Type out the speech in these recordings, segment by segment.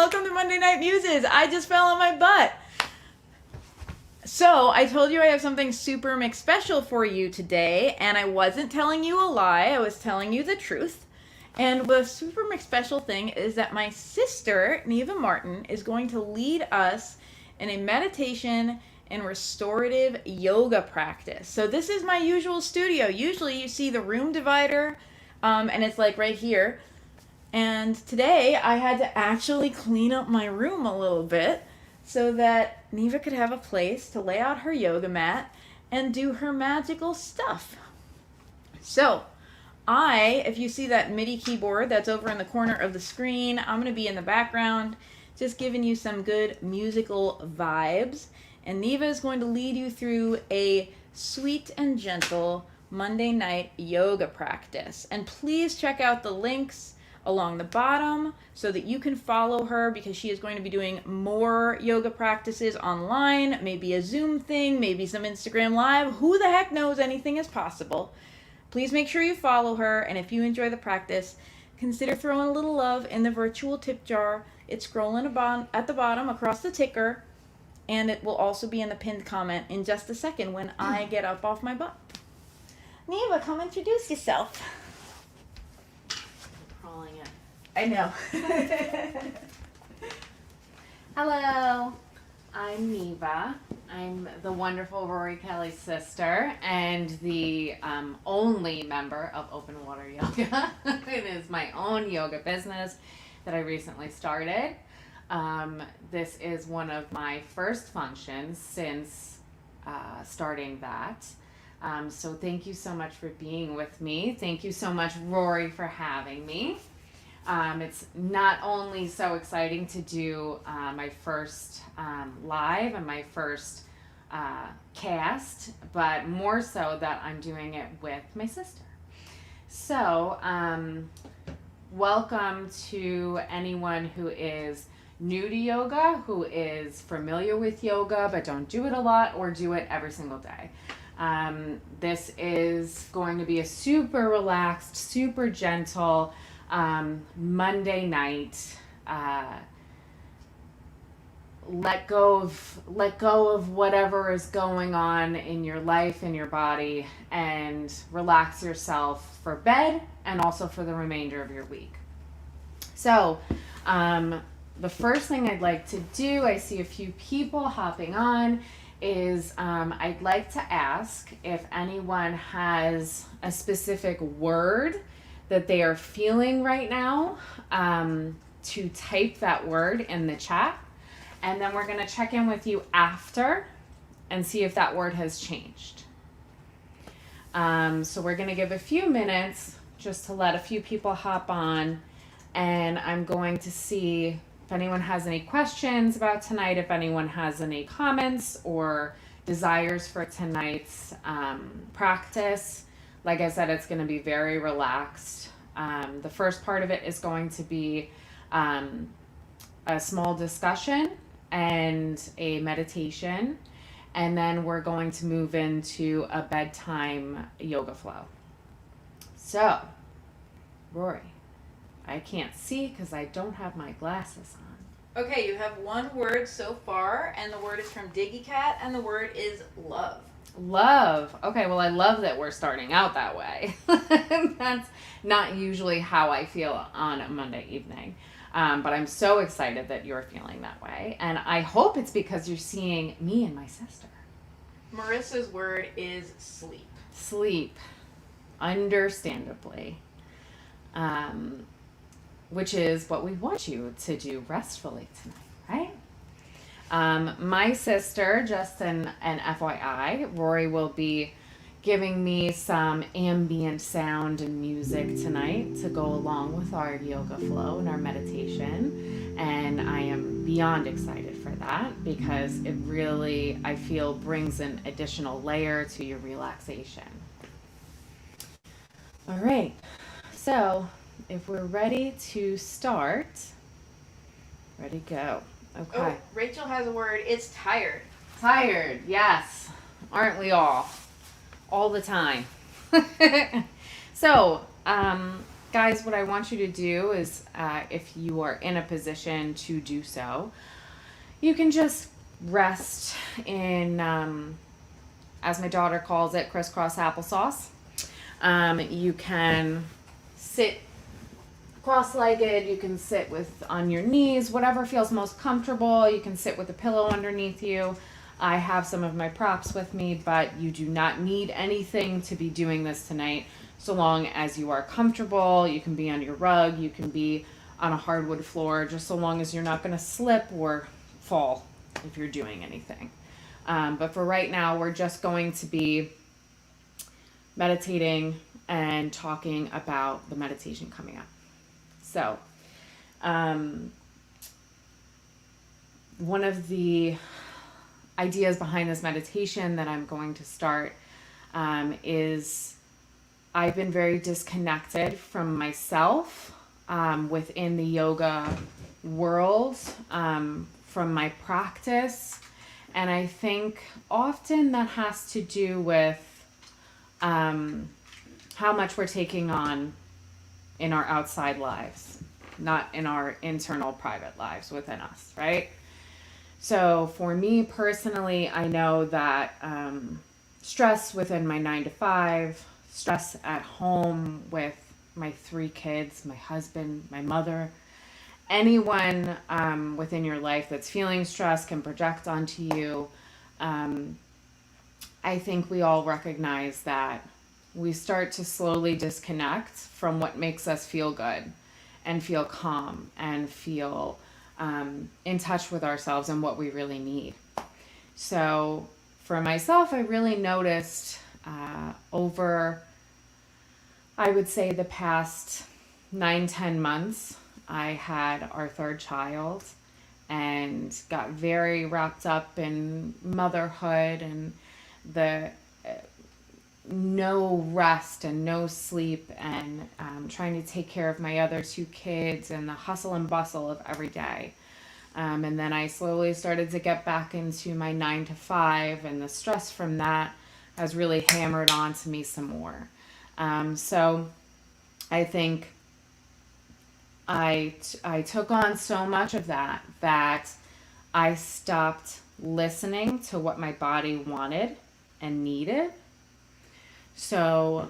welcome to Monday Night Muses. I just fell on my butt. So, I told you I have something super McSpecial for you today, and I wasn't telling you a lie, I was telling you the truth. And the super McSpecial thing is that my sister, Neva Martin, is going to lead us in a meditation and restorative yoga practice. So this is my usual studio. Usually you see the room divider, and it's like right here. And today I had to actually clean up my room a little bit so that Neva could have a place to lay out her yoga mat and do her magical stuff. So, if you see that MIDI keyboard that's over in the corner of the screen, I'm going to be in the background just giving you some good musical vibes. And Neva is going to lead you through a sweet and gentle Monday night yoga practice. And please check out the links along the bottom so that you can follow her, because she is going to be doing more yoga practices online, maybe a Zoom thing, maybe some Instagram Live. Who the heck knows? Anything is possible. Please make sure you follow her, and if you enjoy the practice, consider throwing a little love in the virtual tip jar. It's scrolling at the bottom across the ticker, and it will also be in the pinned comment in just a second when I get up off my butt. Neva, come introduce yourself. Crawling it. I know. Hello, I'm Neva. I'm the wonderful Rory Kelly's sister and the only member of Open Water Yoga. It is my own yoga business that I recently started. This is one of my first functions since starting that. So thank you so much for being with me. Thank you so much, Rory, for having me. It's not only so exciting to do my first live and my first cast, but more so that I'm doing it with my sister. So, welcome to anyone who is new to yoga, who is familiar with yoga but don't do it a lot or do it every single day. This is going to be a super relaxed, super gentle Monday night. Let go of whatever is going on in your life, in your body, and relax yourself for bed and also for the remainder of your week. So, the first thing I'd like to do, I see a few people hopping on, is I'd like to ask if anyone has a specific word that they are feeling right now, to type that word in the chat. And then we're going to check in with you after and see if that word has changed. So we're going to give a few minutes just to let a few people hop on. And I'm going to see if anyone has any questions about tonight, if anyone has any comments or desires for tonight's practice. Like I said, it's going to be very relaxed. The first part of it is going to be a small discussion and a meditation, and then we're going to move into a bedtime yoga flow. So, Rory, I can't see because I don't have my glasses on. Okay, you have one word so far, and the word is from Diggy Cat, and the word is love. Love. Okay, well, I love that we're starting out that way. That's not usually how I feel on a Monday evening. But I'm so excited that you're feeling that way. And I hope it's because you're seeing me and my sister. Marissa's word is sleep. Sleep. Understandably. Which is what we want you to do restfully tonight, right? My sister, just an FYI, Rory will be giving me some ambient sound and music tonight to go along with our yoga flow and our meditation. And I am beyond excited for that because it really, I feel, brings an additional layer to your relaxation. All right, so if we're ready to start, ready to go. Okay. Oh, Rachel has a word. It's tired. Tired, yes. Aren't we all? All the time. So, guys, what I want you to do is, if you are in a position to do so, you can just rest in, as my daughter calls it, crisscross applesauce. You can sit cross-legged, you can sit with on your knees, whatever feels most comfortable. You can sit with a pillow underneath you. I have some of my props with me, but you do not need anything to be doing this tonight, so long as you are comfortable. You can be on your rug, you can be on a hardwood floor, just so long as you're not going to slip or fall if you're doing anything. But for right now, we're just going to be meditating and talking about the meditation coming up. So, one of the ideas behind this meditation that I'm going to start is I've been very disconnected from myself within the yoga world, from my practice. And I think often that has to do with how much we're taking on in our outside lives, not in our internal private lives within us, right? So for me personally, I know that stress within my 9 to 5, stress at home with my 3 kids, my husband, my mother, anyone within your life that's feeling stress can project onto you. I think we all recognize that we start to slowly disconnect from what makes us feel good and feel calm and feel in touch with ourselves and what we really need. So for myself, I really noticed over, I would say, the past 9-10 months, I had our 3rd child and got very wrapped up in motherhood and the no rest and no sleep and trying to take care of my other 2 kids and the hustle and bustle of every day. And then I slowly started to get back into my 9 to 5, and the stress from that has really hammered onto me some more. So I think I took on so much of that I stopped listening to what my body wanted and needed. So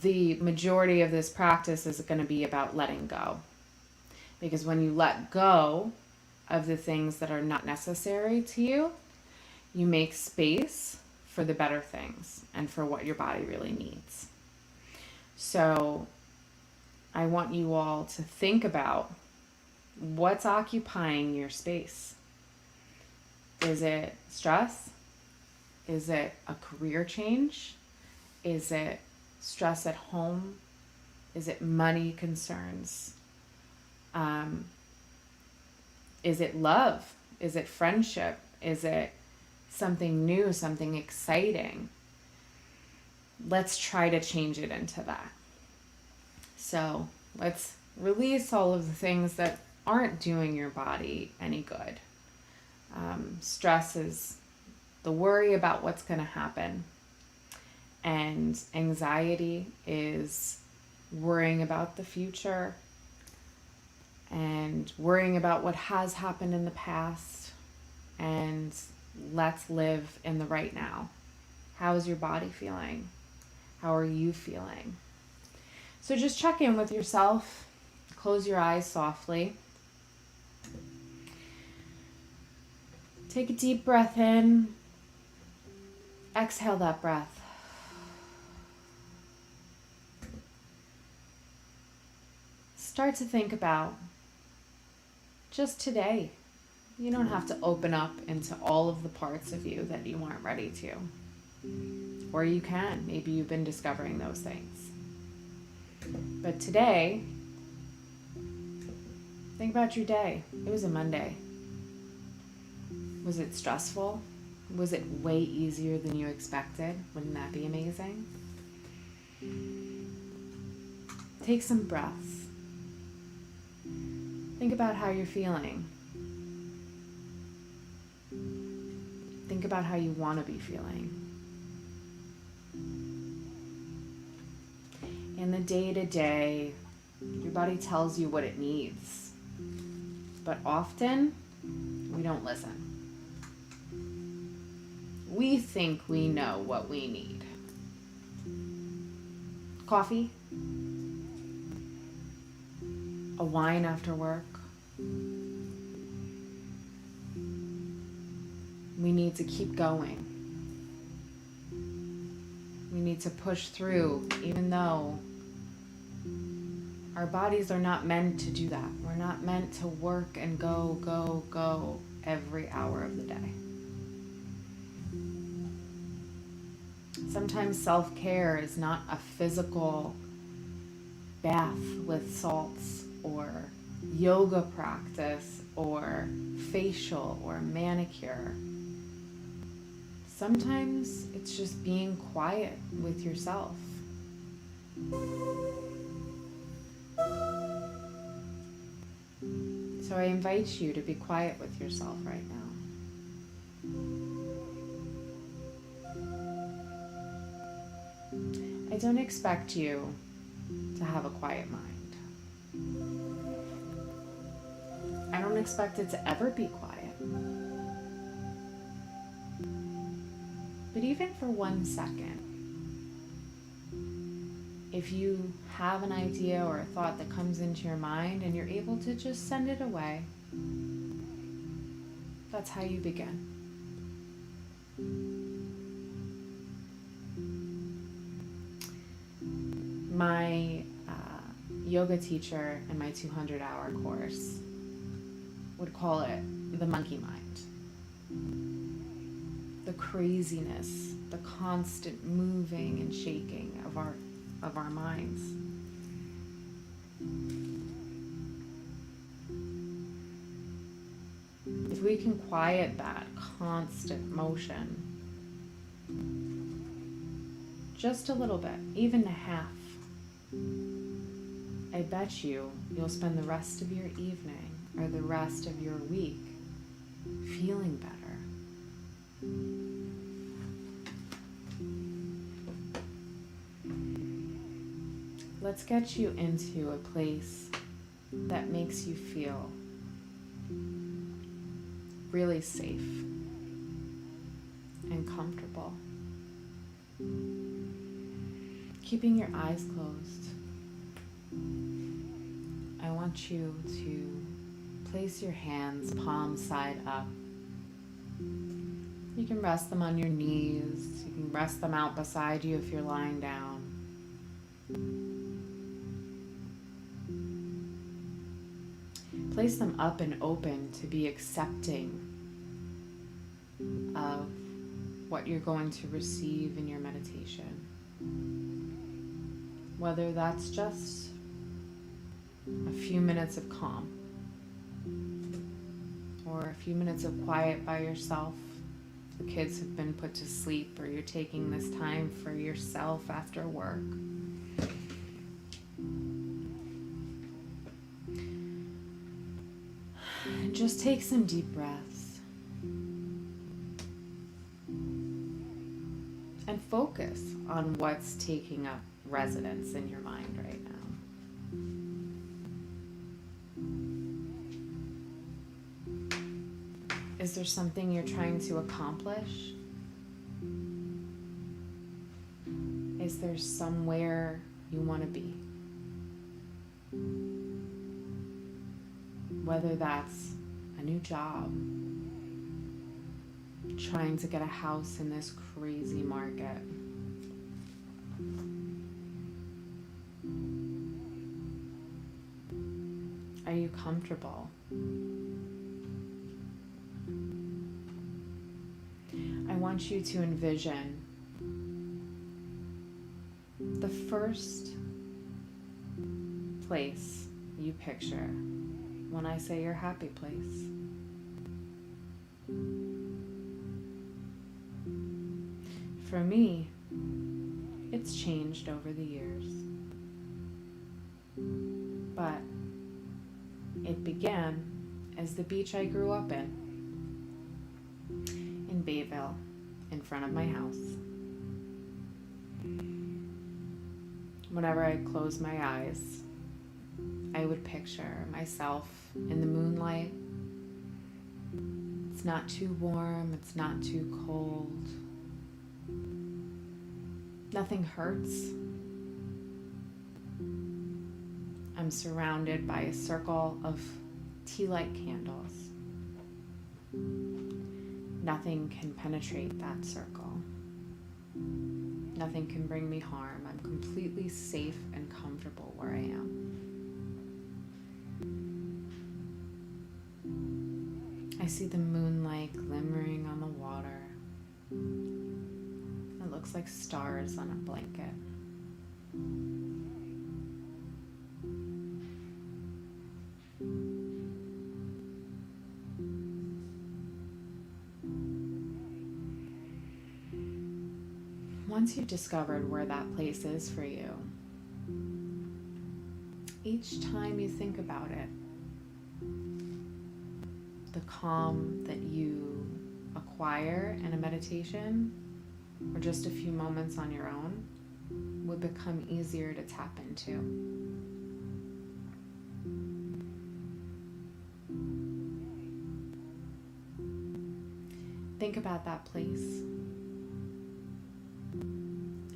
the majority of this practice is going to be about letting go. Because when you let go of the things that are not necessary to you, you make space for the better things and for what your body really needs. So I want you all to think about what's occupying your space. Is it stress? Is it a career change? Is it stress at home? Is it money concerns? Is it love? Is it friendship? Is it something new, something exciting? Let's try to change it into that. So let's release all of the things that aren't doing your body any good. Stress is the worry about what's going to happen. And anxiety is worrying about the future and worrying about what has happened in the past. And let's live in the right now. How is your body feeling? How are you feeling? So just check in with yourself. Close your eyes softly. Take a deep breath in. Exhale that breath. Start to think about just today. You don't have to open up into all of the parts of you that you aren't ready to. Or you can. Maybe you've been discovering those things. But today, think about your day. It was a Monday. Was it stressful? Was it way easier than you expected? Wouldn't that be amazing? Take some breaths. Think about how you're feeling. Think about how you want to be feeling. In the day-to-day, your body tells you what it needs. But often, we don't listen. We think we know what we need. Coffee? A wine after work? We need to keep going. We need to push through, even though our bodies are not meant to do that. We're not meant to work and go, go, go every hour of the day. Sometimes self-care is not a physical bath with salts or yoga practice or facial or manicure. Sometimes it's just being quiet with yourself. So I invite you to be quiet with yourself right now. I don't expect you to have a quiet mind. I don't expect it to ever be quiet. But even for 1 second, if you have an idea or a thought that comes into your mind and you're able to just send it away, that's how you begin. My yoga teacher in my 200-hour course would call it the monkey mind. The craziness, the constant moving and shaking of our minds. If we can quiet that constant motion just a little bit, even a half, I bet you'll spend the rest of your evening or the rest of your week feeling better. Let's get you into a place that makes you feel really safe and comfortable. Keeping your eyes closed, I want you to place your hands palm side up. You can rest them on your knees. You can rest them out beside you if you're lying down. Place them up and open to be accepting of what you're going to receive in your meditation. Whether that's just a few minutes of calm or a few minutes of quiet by yourself. The kids have been put to sleep, or you're taking this time for yourself after work. And just take some deep breaths and focus on what's taking up residence in your mind right now. Is there something you're trying to accomplish? Is there somewhere you want to be? Whether that's a new job, trying to get a house in this crazy market, are you comfortable? I want you to envision the first place you picture when I say your happy place. For me, it's changed over the years, but it began as the beach I grew up in Bayville, in front of my house. whenever I close my eyes, I would picture myself in the moonlight. It's not too warm, it's not too cold. Nothing hurts. I'm surrounded by a circle of tea light candles. Nothing can penetrate that circle. Nothing can bring me harm. I'm completely safe and comfortable where I am. I see the moonlight glimmering on the water. It looks like stars on a blanket. Once you've discovered where that place is for you, each time you think about it, the calm that you acquire in a meditation, or just a few moments on your own, would become easier to tap into. Think about that place.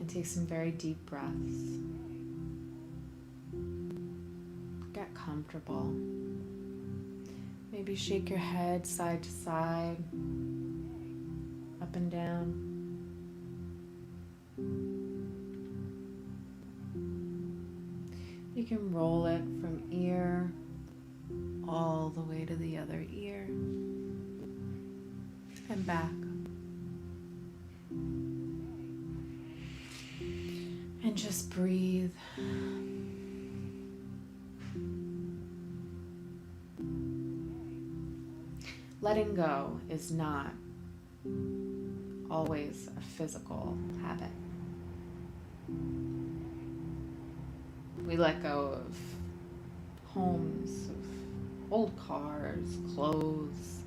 Take some very deep breaths. Get comfortable. Maybe shake your head side to side, up and down. You can roll it from ear all the way to the other ear and back. And just breathe. Letting go is not always a physical habit. We let go of homes, of old cars, clothes.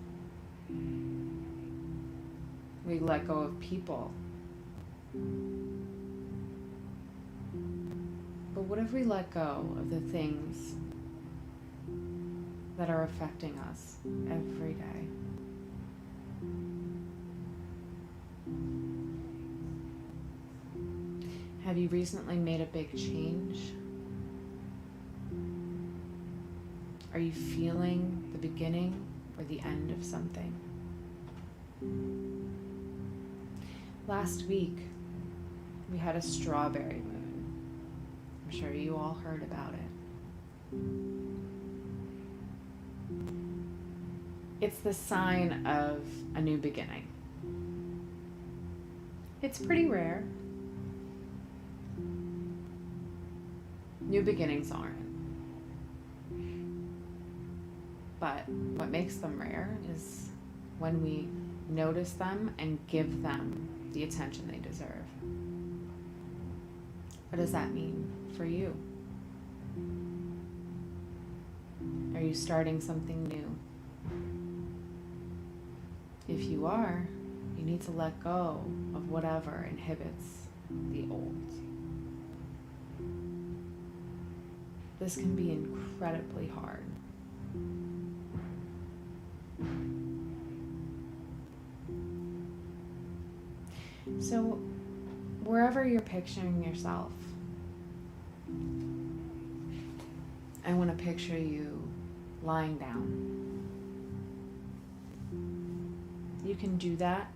We let go of people. But what if we let go of the things that are affecting us every day? Have you recently made a big change? Are you feeling the beginning or the end of something? Last week, we had a strawberry moon. I'm sure you all heard about it. It's the sign of a new beginning. It's pretty rare. New beginnings aren't. But what makes them rare is when we notice them and give them the attention they deserve. What does that mean for you? Are you starting something new? If you are, you need to let go of whatever inhibits the old. This can be incredibly hard. So, wherever you're picturing yourself, I want to picture you lying down. You can do that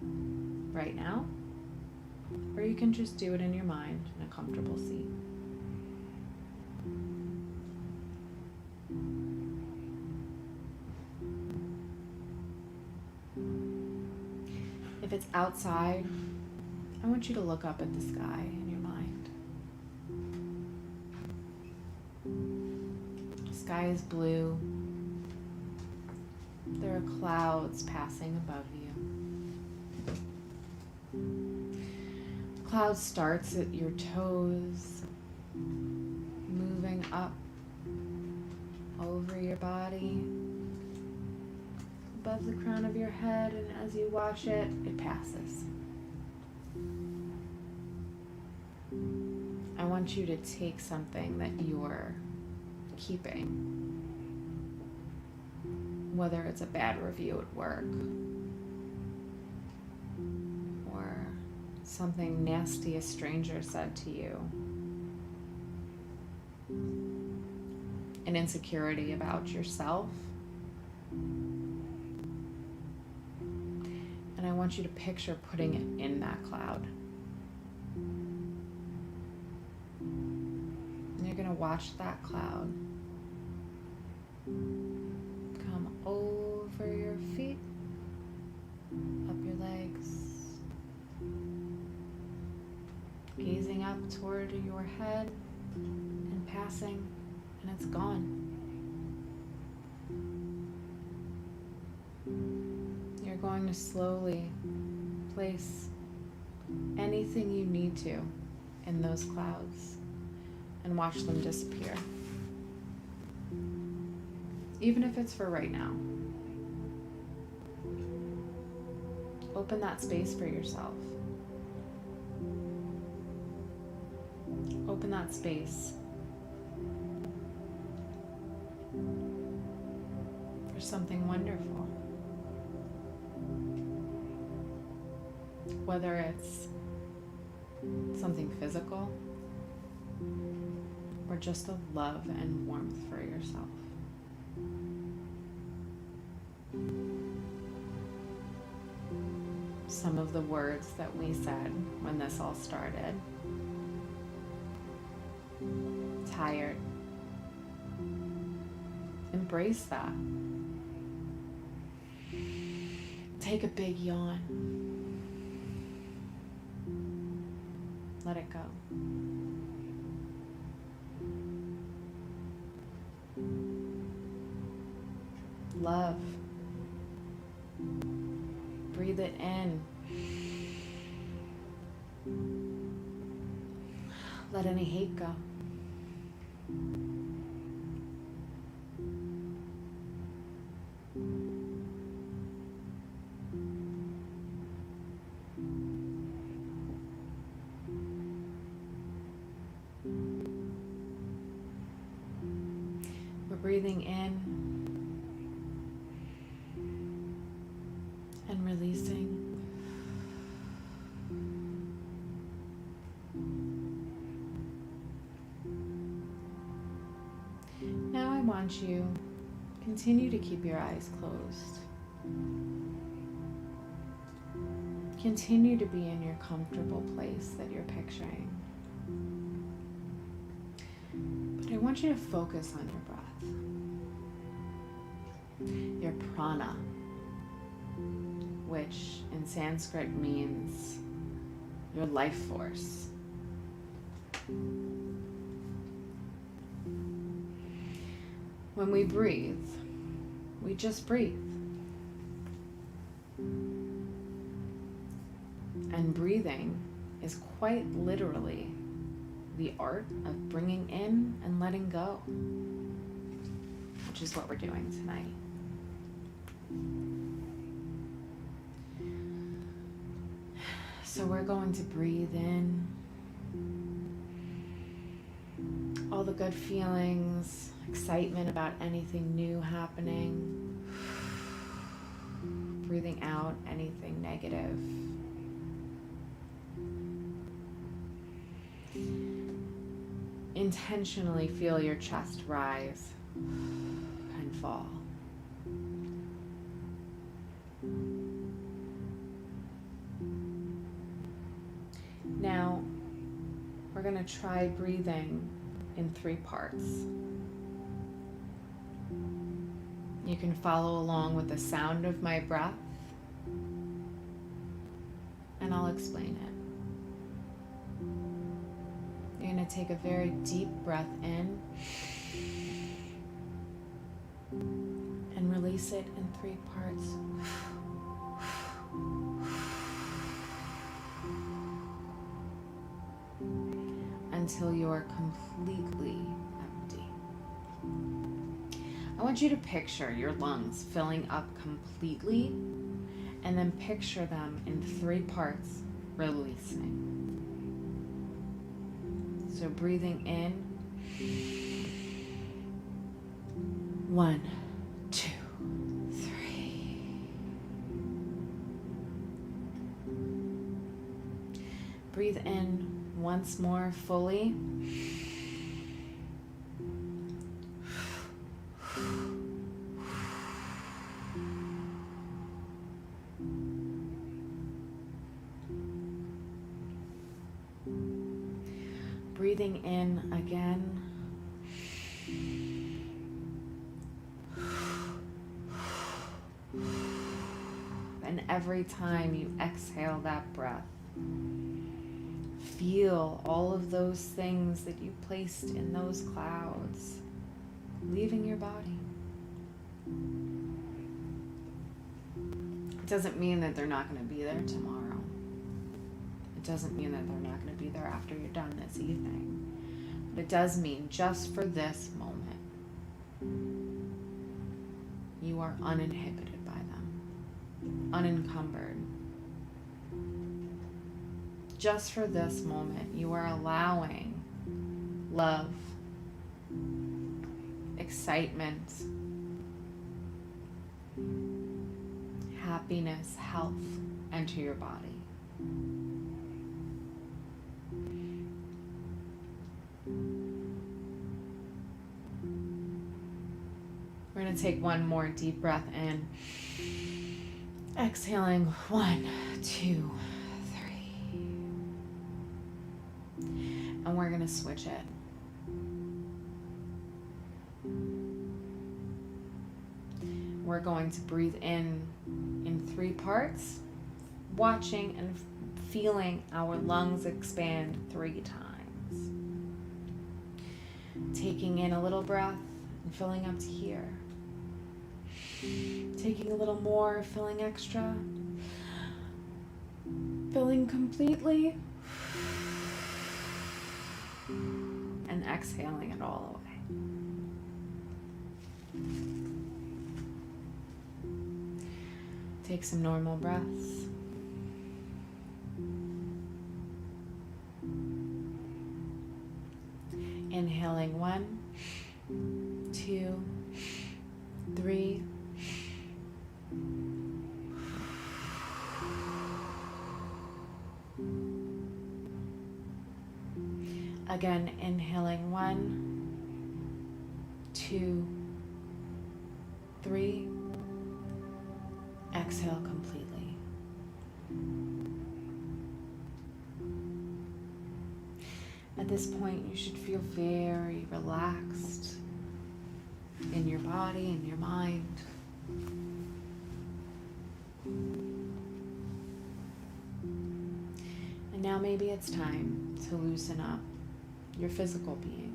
right now, or you can just do it in your mind in a comfortable seat. If it's outside, I want you to look up at the sky in your mind. The sky is blue. There are clouds passing above you. The cloud starts at your toes, moving up over your body, above the crown of your head, and as you watch it, it passes. I want want you to take something that you're keeping, whether it's a bad review at work or something nasty a stranger said to you, an insecurity about yourself. And I want you to picture putting it in that cloud. And you're going to watch that cloud come over your feet, up your legs, gazing up toward your head and passing, and it's gone. You're going to slowly place anything you need to in those clouds and watch them disappear. Even if it's for right now. Open that space for yourself. Open that space for something wonderful. Whether it's something physical or just a love and warmth for yourself. Some of the words that we said when this all started. Tired. Embrace that. Take a big yawn. Let it go. Love. Breathe it in. Let any hate go. We're breathing in and releasing. Now I want you to continue to keep your eyes closed. Continue to be in your comfortable place that you're picturing. But I want you to focus on your breath. Your prana, which in Sanskrit means your life force. When we breathe, we just breathe. And breathing is quite literally the art of bringing in and letting go, which is what we're doing tonight. So we're going to breathe in all the good feelings, excitement about anything new happening. Breathing out anything negative. Intentionally feel your chest rise and fall. Now, we're going to try breathing in 3 parts. You can follow along with the sound of my breath, and I'll explain it. You're going to take a very deep breath in and release it in 3 parts. Until you're completely empty. I want you to picture your lungs filling up completely, and then picture them in 3 parts releasing. So breathing in. 1, 2, 3. Breathe in once more fully. Breathing in again. And every time you exhale that breath, feel all of those things that you placed in those clouds leaving your body. It doesn't mean that they're not going to be there tomorrow. It doesn't mean that they're not going to be there after you're done this evening. But it does mean just for this moment, you are uninhibited by them, unencumbered. Just for this moment, you are allowing love, excitement, happiness, health enter your body. We're going to take one more deep breath in. Exhaling 1, 2, 3. And we're going to switch it. We're going to breathe in 3 parts, watching and feeling our lungs expand 3 times. Taking in a little breath and filling up to here. Taking a little more, filling extra. Filling completely. And exhaling it all away. Take some normal breaths. Inhaling 1, 2, 3. Again, inhaling 1, 2, 3. Exhale completely. At this point, you should feel very relaxed in your body, in your mind. And now maybe it's time to loosen up your physical being.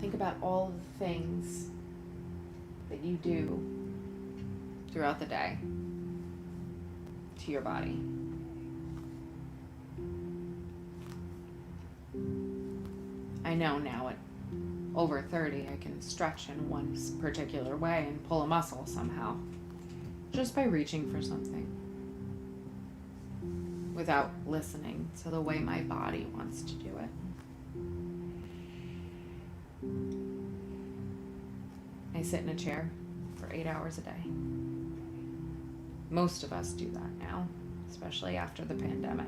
Think about all the things that you do throughout the day to your body. I know now at over 30, I can stretch in one particular way and pull a muscle somehow, just by reaching for something, without listening to the way my body wants to do it. I sit in a chair for 8 hours a day. Most of us do that now, especially after the pandemic.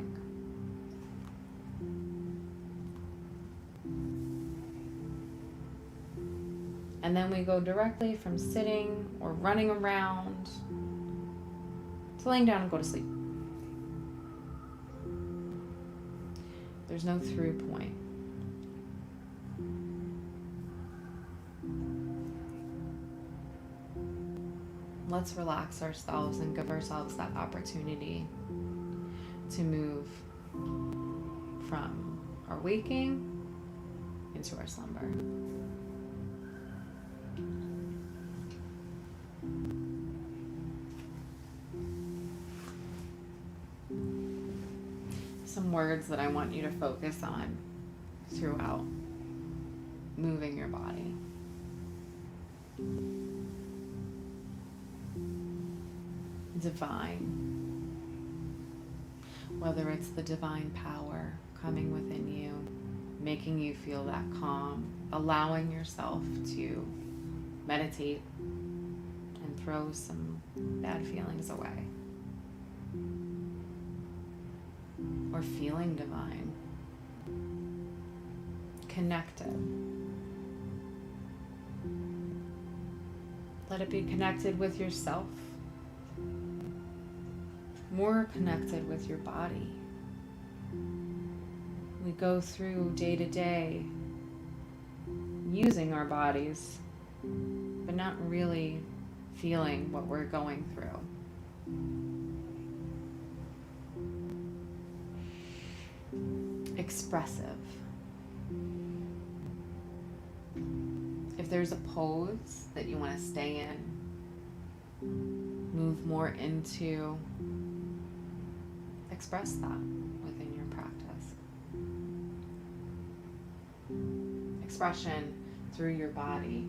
And then we go directly from sitting or running around to laying down and go to sleep. There's no through point. Let's relax ourselves and give ourselves that opportunity to move from our waking into our slumber. Some words that I want you to focus on throughout moving your body. Divine, Whether it's the divine power coming within you, making you feel that calm, allowing yourself to meditate and throw some bad feelings away. Or feeling divine, connected. Let it be connected with yourself, more connected with your body. We go through day to day using our bodies, but not really feeling what we're going through. Expressive. If there's a pose that you want to stay in, move more into express that within your practice. Expression through your body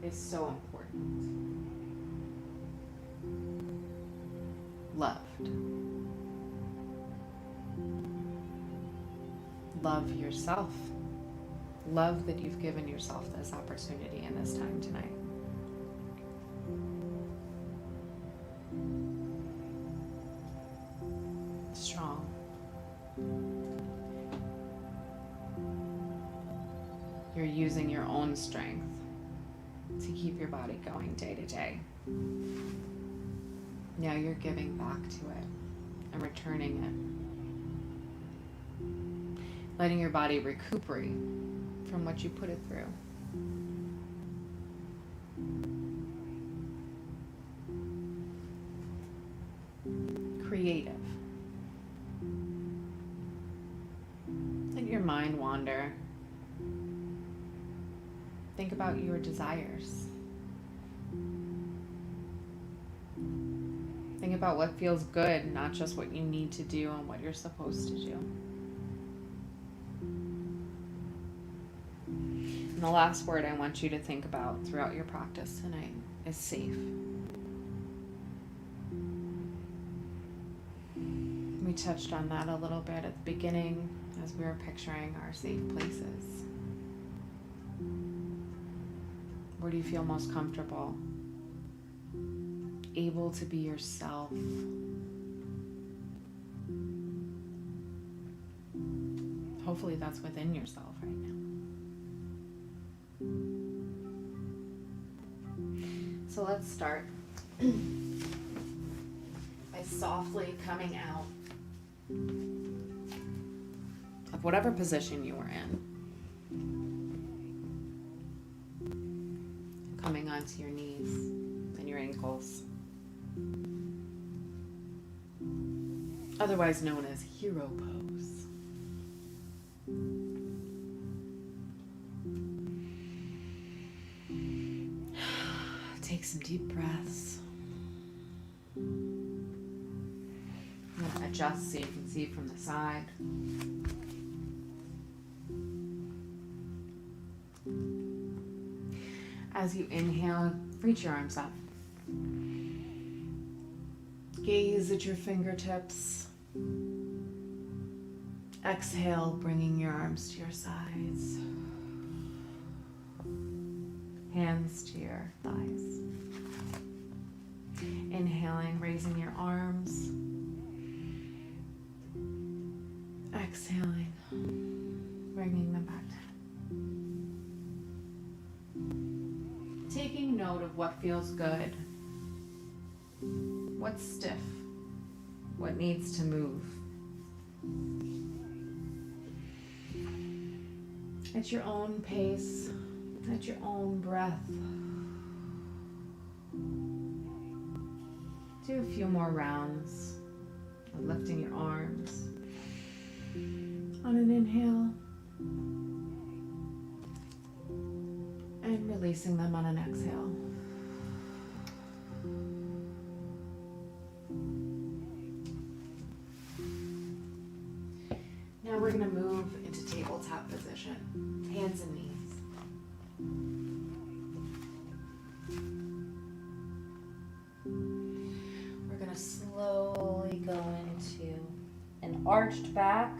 is so important. Loved. Love yourself. Love that you've given yourself this opportunity and this time tonight. Strong. You're using your own strength to keep your body going day to day. Now you're giving back to it and returning it. Letting your body recuperate from what you put it through. Creative. Let your mind wander. Think about your desires. Think about what feels good, not just what you need to do and what you're supposed to do. And the last word I want you to think about throughout your practice tonight is safe. We touched on that a little bit at the beginning as we were picturing our safe places. Where do you feel most comfortable? Able to be yourself. Hopefully that's within yourself right now. So let's start by softly coming out of whatever position you were in. Coming onto your knees and your ankles. Otherwise known as hero pose. Take some deep breaths. Adjust so you can see from the side. As you inhale, reach your arms up. Gaze at your fingertips. Exhale, bringing your arms to your sides. Hands to your thighs. Inhaling, raising your arms. Exhaling, bringing them back down. Taking note of what feels good, what's stiff, what needs to move. At your own pace, at your own breath. Do a few more rounds of lifting your arms. On an inhale. And releasing them on an exhale. Now we're going to move into tabletop position, hands and knees. We're going to slowly go into an arched back,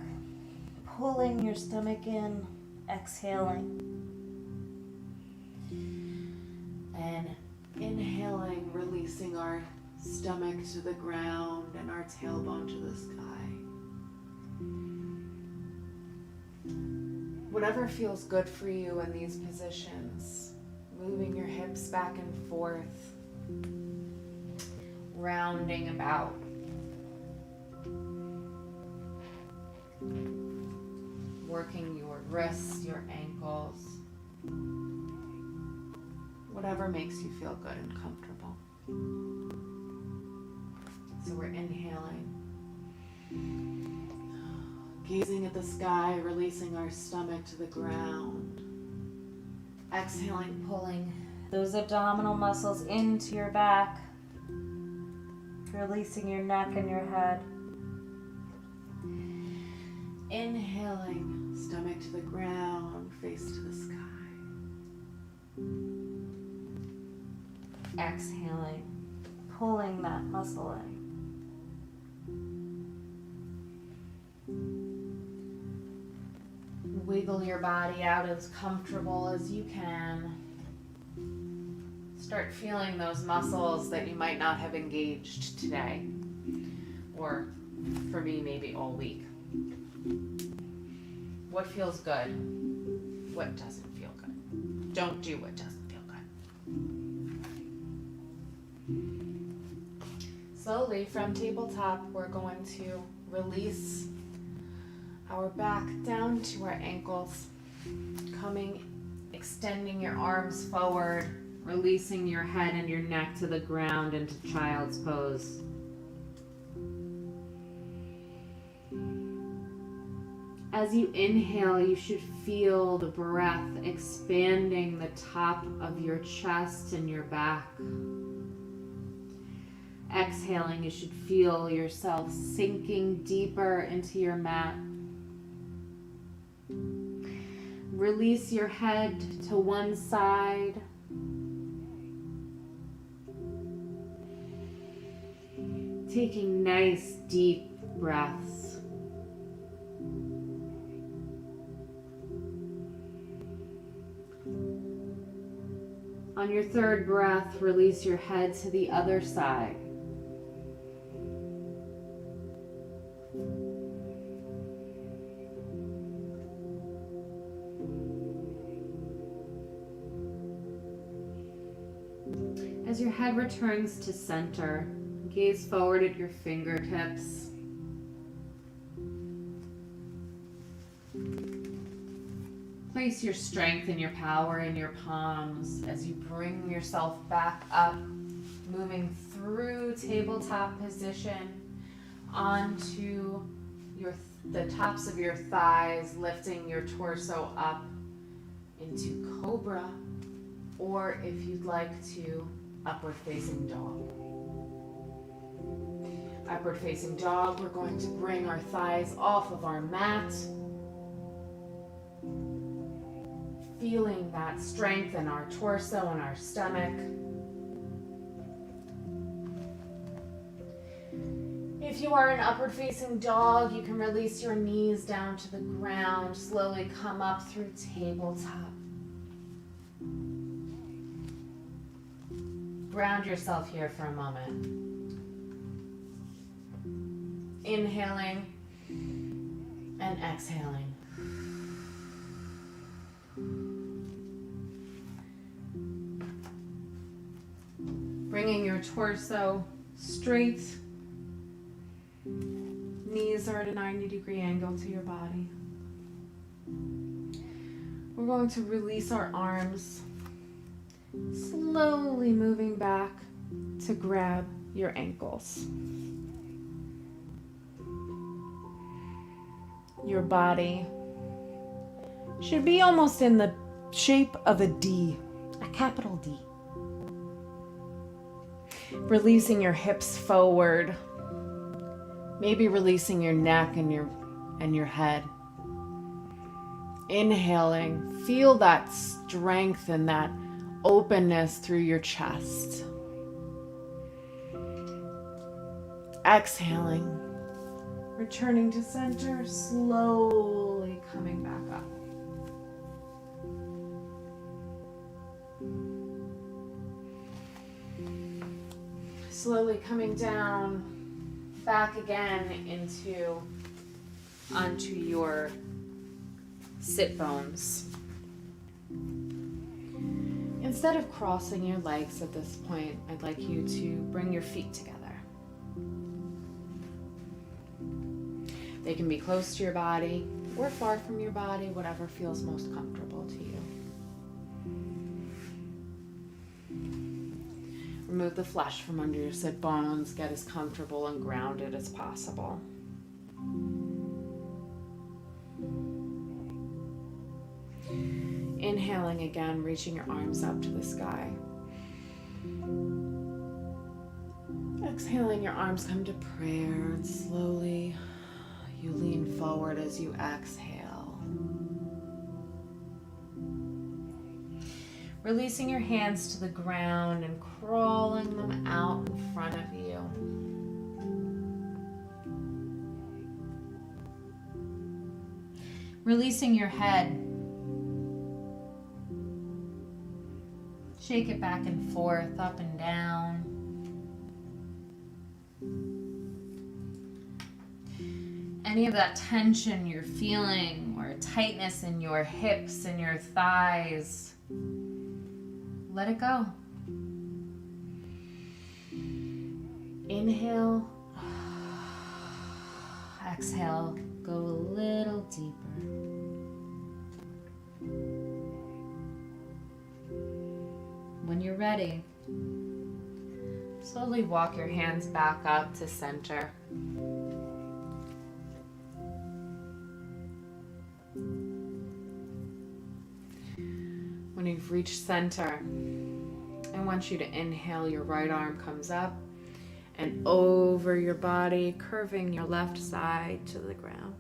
pulling your stomach in, exhaling. And inhaling, releasing our stomach to the ground and our tailbone to the sky. Whatever feels good for you in these positions, moving your hips back and forth, rounding about. Working your wrists, your ankles, whatever makes you feel good and comfortable. So we're inhaling, gazing at the sky, releasing our stomach to the ground. Exhaling, pulling Those abdominal muscles into your back, releasing your neck and your head. Inhaling, stomach to the ground, face to the sky. Exhaling, pulling that muscle in. Wiggle your body out as comfortable as you can. Start feeling those muscles that you might not have engaged today, or for me, maybe all week. What feels good? What doesn't feel good? Don't do what doesn't feel good. Slowly from tabletop, we're going to release our back down to our ankles, extending your arms forward, releasing your head and your neck to the ground into child's pose. As you inhale, you should feel the breath expanding the top of your chest and your back. Exhaling, you should feel yourself sinking deeper into your mat. Release your head to one side. Taking nice deep breaths. On your third breath, release your head to the other side. As your head returns to center, gaze forward at your fingertips. Place your strength and your power in your palms as you bring yourself back up, moving through tabletop position onto the tops of your thighs, lifting your torso up into cobra, or if you'd like to, upward facing dog. Upward facing dog, we're going to bring our thighs off of our mat, feeling that strength in our torso and our stomach. If you are an upward facing dog, you can release your knees down to the ground, slowly come up through tabletop. Ground yourself here for a moment. Inhaling and exhaling. Bringing your torso straight. Knees are at a 90-degree angle to your body. We're going to release our arms, slowly moving back to grab your ankles. Your body should be almost in the shape of a D, a capital D. Releasing your hips forward, maybe releasing your neck and your head. Inhaling, feel that strength and that openness through your chest. Exhaling, Returning to center, slowly coming back up. Slowly coming down, back again onto your sit bones. Instead of crossing your legs at this point, I'd like you to bring your feet together. They can be close to your body or far from your body, whatever feels most comfortable to you. Remove the flesh from under your sit bones. Get as comfortable and grounded as possible. Inhaling again, reaching your arms up to the sky. Exhaling, your arms come to prayer, and slowly you lean forward as you exhale. Releasing your hands to the ground and crawling them out in front of you. Releasing your head. Shake it back and forth, up and down. Any of that tension you're feeling or tightness in your hips and your thighs, let it go. Inhale. Exhale. Go a little deeper. When you're ready, slowly walk your hands back up to center. When you've reached center, I want you to inhale, your right arm comes up and over your body, curving your left side to the ground.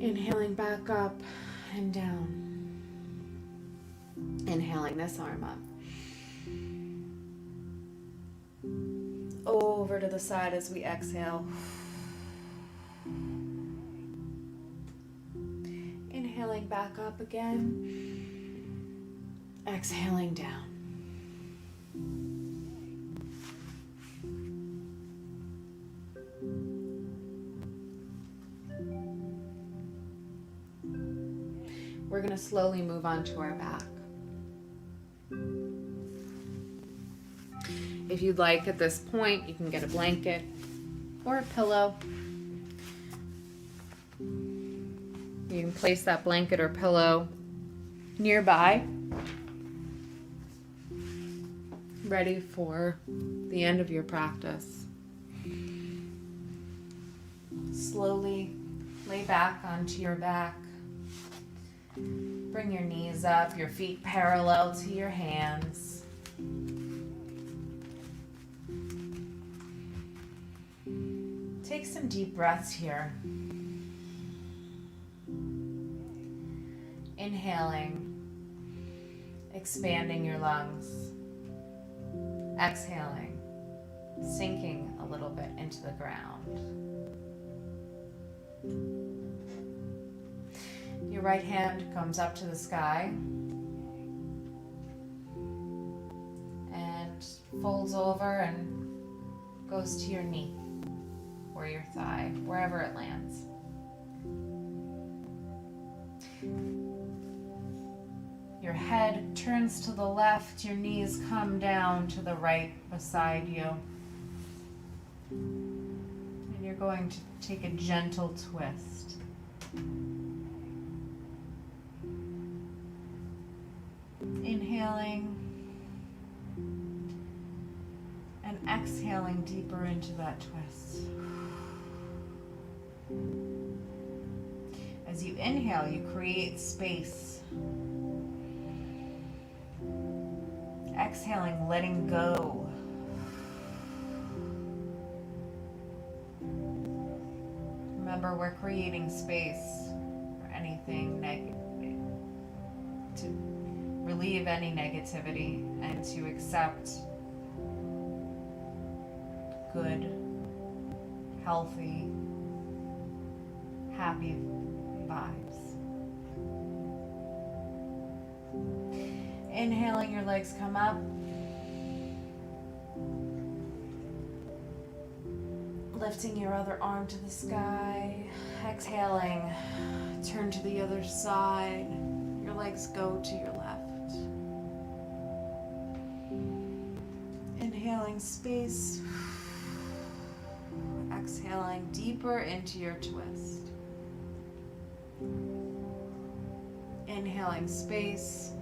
Inhaling back up and down. Inhaling this arm up. Over to the side as we exhale. Inhaling back up again. Exhaling down. We're going to slowly move on to our back. If you'd like at this point, you can get a blanket or a pillow. You can place that blanket or pillow nearby, ready for the end of your practice. Slowly lay back onto your back. Bring your knees up, your feet parallel to your hands. Take some deep breaths here. Inhaling, expanding your lungs. Exhaling, sinking a little bit into the ground. Your right hand comes up to the sky and folds over and goes to your knee or your thigh, wherever it lands. Your head turns to the left, your knees come down to the right beside you. And you're going to take a gentle twist. Inhaling and exhaling deeper into that twist. As you inhale, you create space. Exhaling, letting go. Remember, we're creating space for anything negative, to relieve any negativity and to accept good, healthy, happy vibes. Inhaling, your legs come up. Lifting your other arm to the sky. Exhaling, turn to the other side. Your legs go to your left. Inhaling space. Exhaling deeper into your twist. Inhaling space.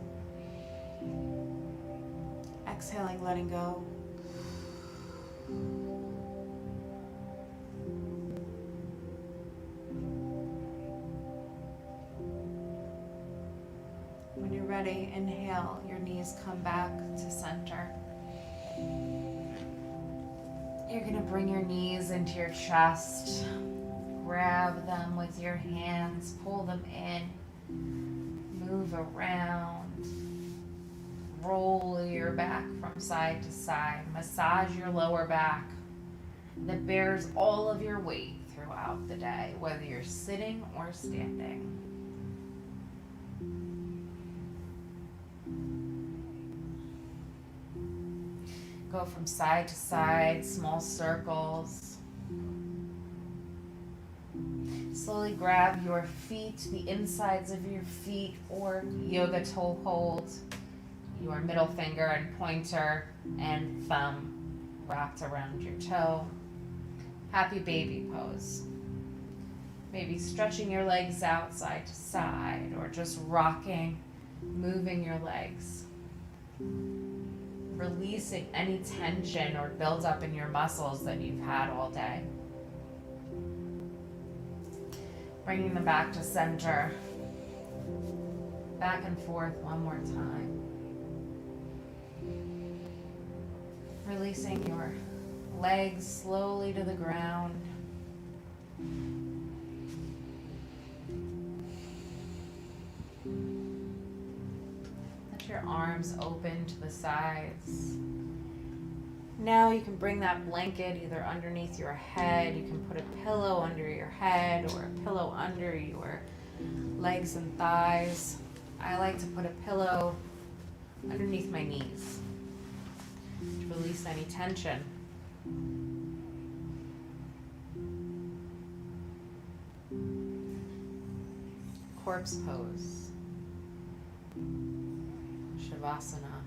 Exhaling, letting go. When you're ready, inhale, your knees come back to center. You're gonna bring your knees into your chest, grab them with your hands, pull them in, move around, roll your back from side to side, massage your lower back that bears all of your weight throughout the day, whether you're sitting or standing. Go from side to side, small circles. Slowly grab your feet, the insides of your feet, or yoga toe hold, your middle finger and pointer and thumb wrapped around your toe. Happy baby pose. Maybe stretching your legs out side to side, or just rocking, moving your legs. Releasing any tension or buildup in your muscles that you've had all day. Bringing them back to center. Back and forth one more time. Releasing your legs slowly to the ground. Your arms open to the sides. Now you can bring that blanket either underneath your head. You can put a pillow under your head or a pillow under your legs and thighs. I like to put a pillow underneath my knees to release any tension. Corpse pose. Shavasana.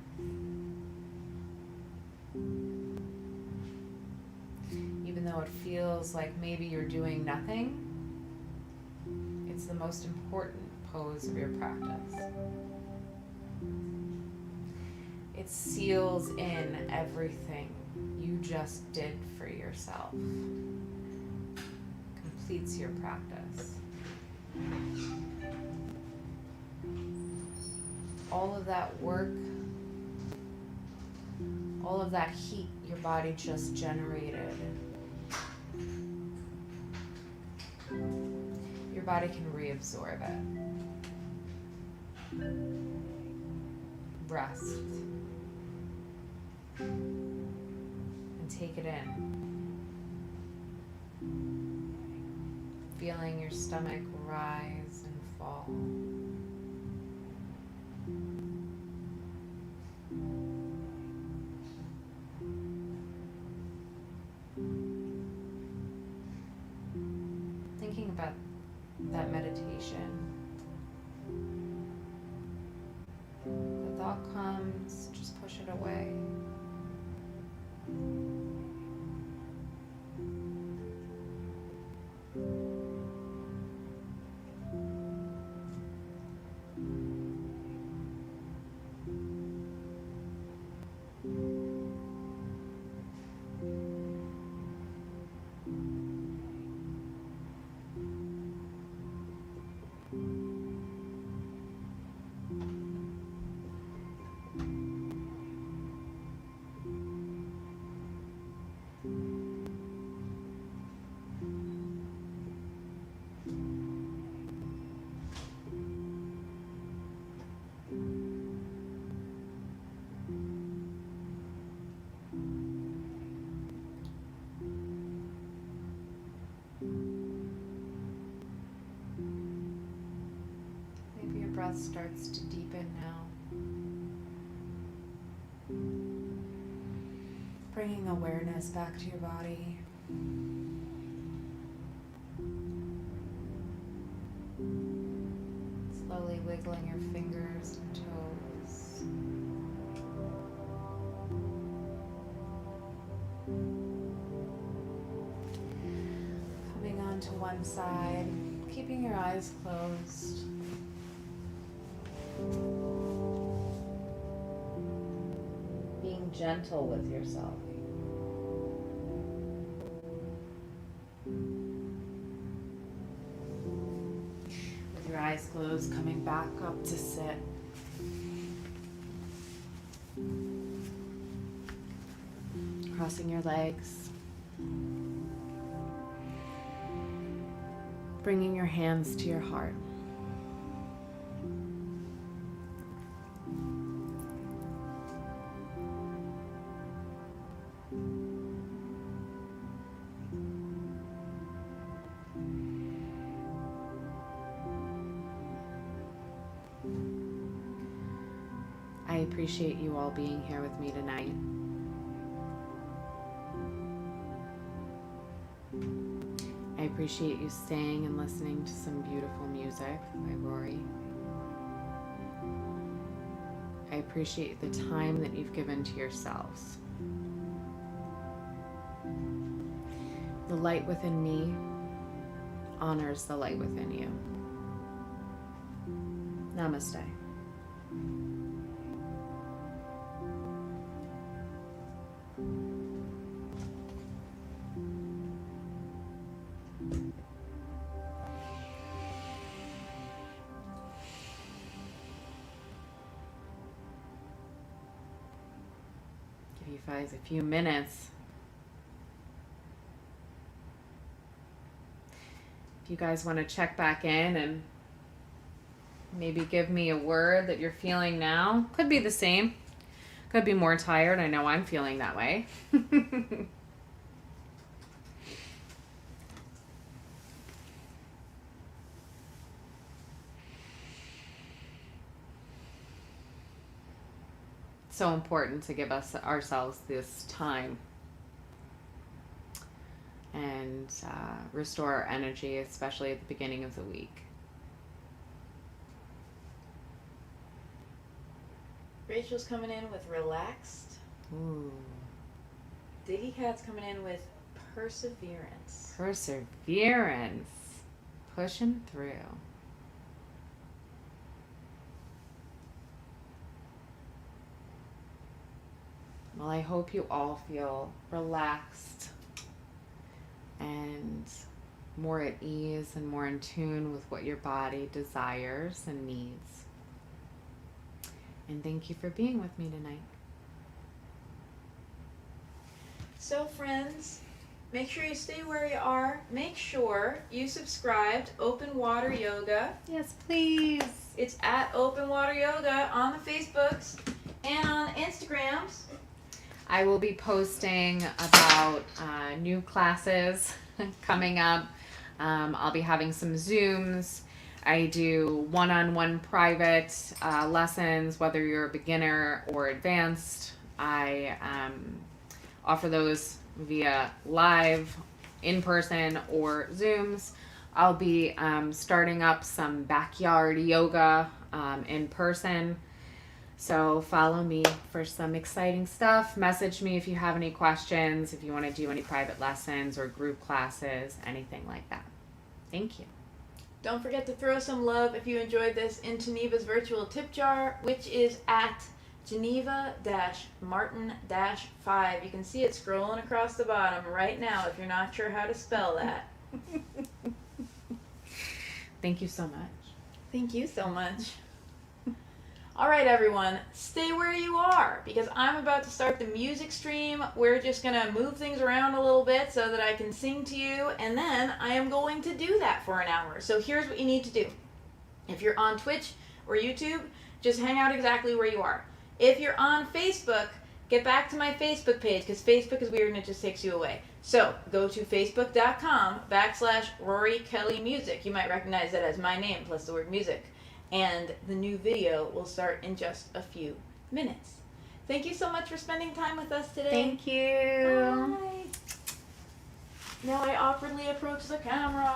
Even though it feels like maybe you're doing nothing, it's the most important pose of your practice. It seals in everything you just did for yourself. Completes your practice. All of that work, all of that heat your body just generated, your body can reabsorb it. Rest. And take it in. Feeling your stomach rise and fall. Thinking about that meditation. The thought comes, just push it away. breath starts to deepen now. Bringing awareness back to your body. Slowly wiggling your fingers and toes. Coming onto one side, keeping your eyes closed. Being gentle with yourself. With your eyes closed, coming back up to sit. Crossing your legs. Bringing your hands to your heart. I appreciate you all being here with me tonight. I appreciate you staying and listening to some beautiful music by Rory. I appreciate the time that you've given to yourselves. The light within me honors the light within you. Namaste. Give you guys a few minutes. If you guys want to check back in and maybe give me a word that you're feeling now. Could be the same. Could be more tired. I know I'm feeling that way. So important to give ourselves this time and restore our energy, especially at the beginning of the week. Rachel's coming in with relaxed. Ooh. Diggy Cat's coming in with perseverance. Perseverance. Pushing through. Well, I hope you all feel relaxed and more at ease and more in tune with what your body desires and needs. And thank you for being with me tonight. So friends, make sure you stay where you are. Make sure you subscribed Open Water Yoga. Yes, please. It's at Open Water Yoga on the Facebooks and on Instagrams. I will be posting about new classes coming up. I'll be having some Zooms. I do one-on-one private lessons, whether you're a beginner or advanced. I offer those via live, in-person, or Zooms. I'll be starting up some backyard yoga in person. So follow me for some exciting stuff. Message me if you have any questions, if you want to do any private lessons or group classes, anything like that. Thank you. Don't forget to throw some love if you enjoyed this in Geneva's virtual tip jar, which is at Geneva-Martin-5. You can see it scrolling across the bottom right now if you're not sure how to spell that. Thank you so much. Thank you so much. All right, everyone, stay where you are because I'm about to start the music stream. We're just going to move things around a little bit so that I can sing to you, and then I am going to do that for an hour. So here's what you need to do. If you're on Twitch or YouTube, just hang out exactly where you are. If you're on Facebook, get back to my Facebook page because Facebook is weird and it just takes you away. So go to facebook.com/Rory Kelly Music. You might recognize that as my name plus the word music. and the new video will start in just a few minutes. Thank you so much for spending time with us today. Thank you. Bye. Now I awkwardly approach the camera.